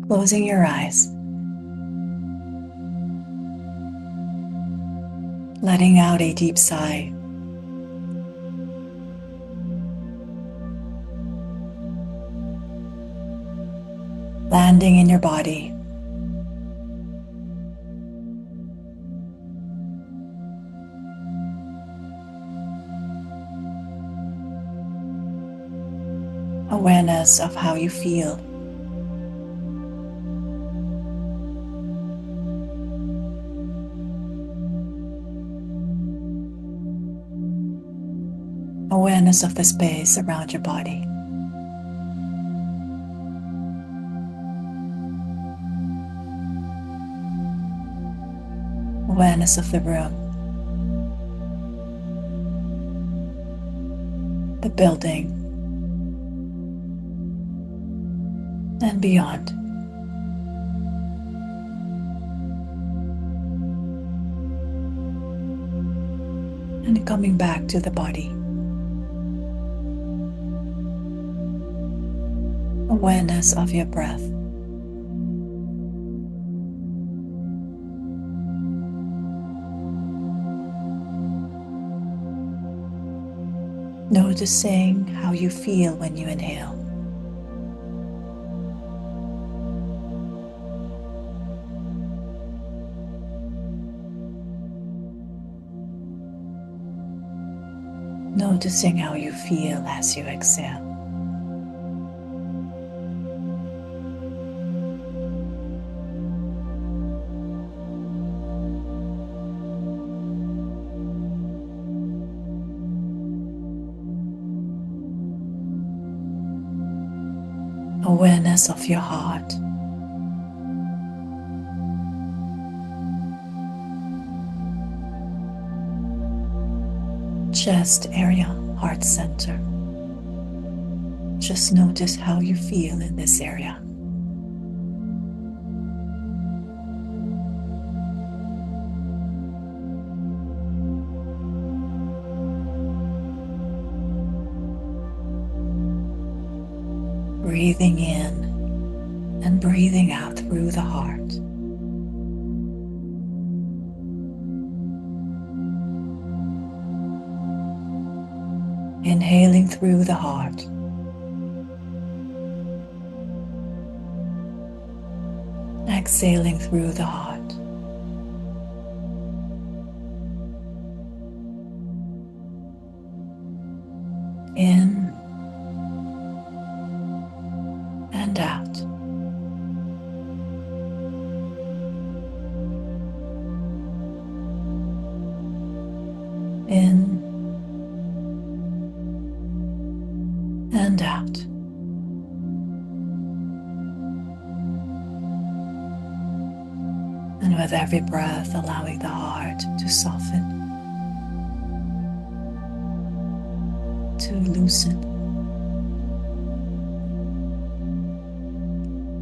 Closing your eyes, letting out a deep sigh. Landing in your body. Awareness of how you feel. Awareness of the space around your body. Awareness of the room, the building, and beyond. And coming back to the body. Awareness of your breath. Noticing how you feel when you inhale. Noticing how you feel as you exhale. Awareness of your heart. Chest area, heart center. Just notice how you feel in this area. Breathing in and breathing out through the heart. Inhaling through the heart. Exhaling through the heart. In and out. In and out. And with every breath, allowing the heart to soften, to loosen,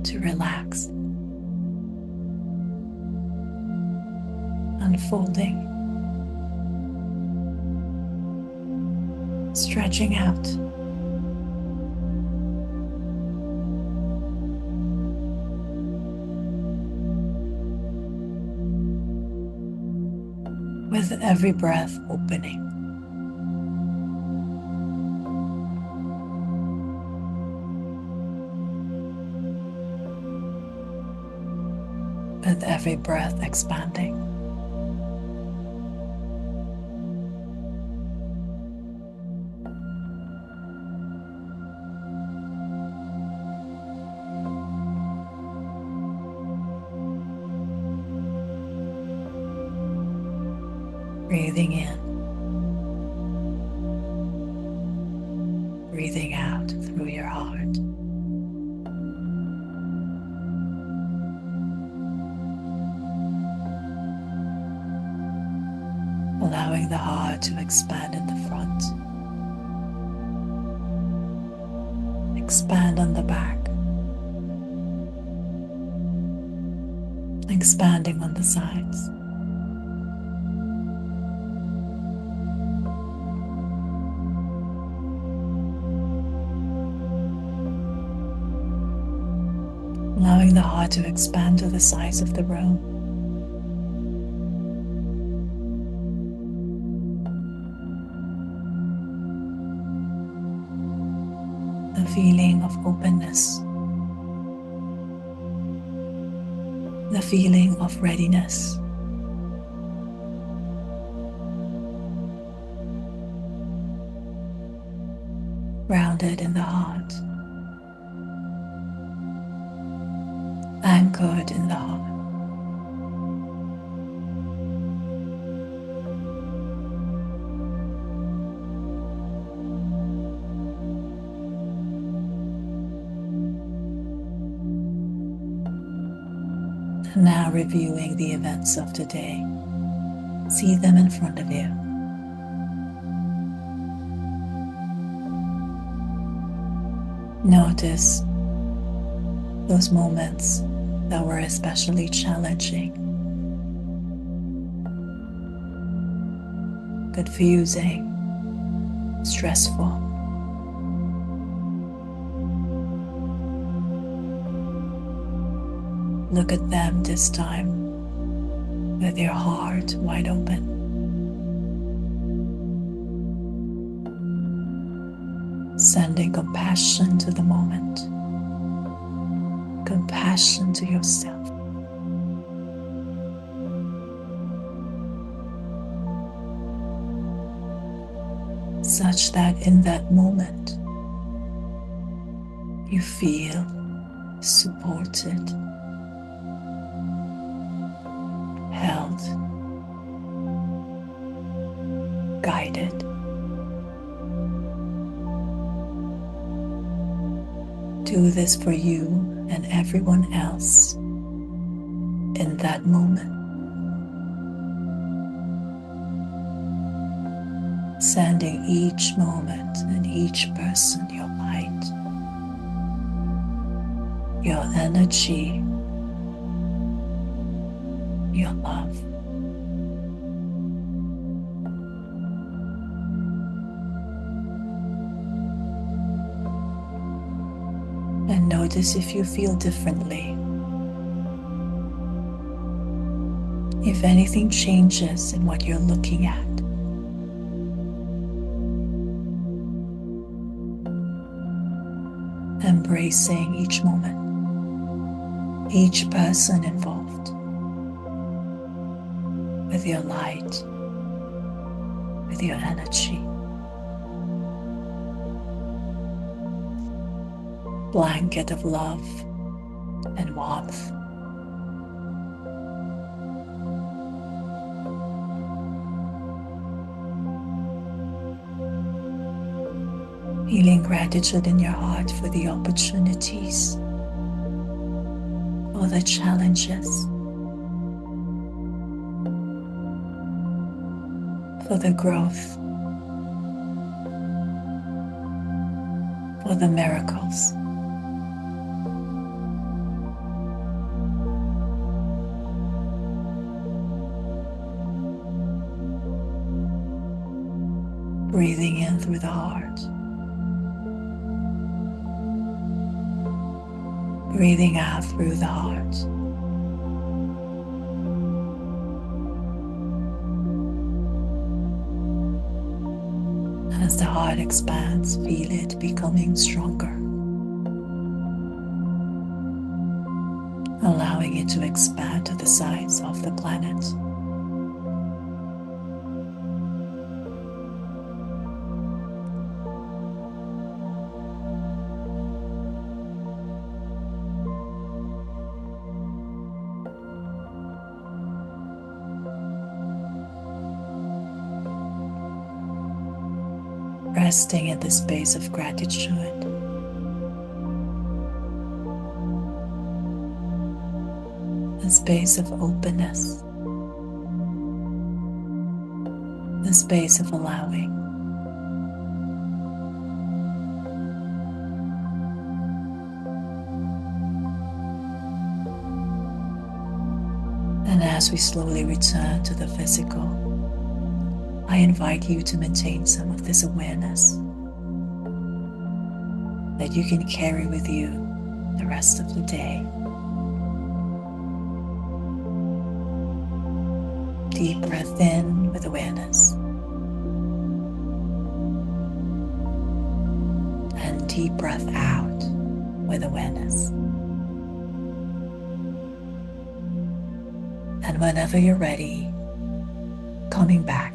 to relax, unfolding, stretching out. With every breath opening. With every breath expanding. Breathing in, breathing out through your heart. Allowing the heart to expand in the front, expand on the back, expanding on the sides. allowing the heart to expand to the size of the room. The feeling of openness, the feeling of readiness, grounded in the heart, anchored in the heart. And now reviewing the events of today, see them in front of you. Notice those moments that were especially challenging, confusing, stressful. Look at them this time with your heart wide open. Sending compassion to the moment, compassion to yourself. Such that in that moment you feel supported, held, guided. Do this for you and everyone else in that moment. Sending each moment and each person your light, your energy, your love. And notice if you feel differently. If anything changes in what you're looking at. Embracing each moment, each person involved, with your light, with your energy. Blanket of love and warmth. Feeling gratitude in your heart for the opportunities, for the challenges, for the growth, for the miracles. Breathing in through the heart. Breathing out through the heart. As the heart expands, feel it becoming stronger, allowing it to expand to the size of the planet. Resting in the space of gratitude, a space of openness, a space of allowing. And as we slowly return to the physical, I invite you to maintain some of this awareness that you can carry with you the rest of the day. Deep breath in with awareness and deep breath out with awareness. And whenever you're ready, coming back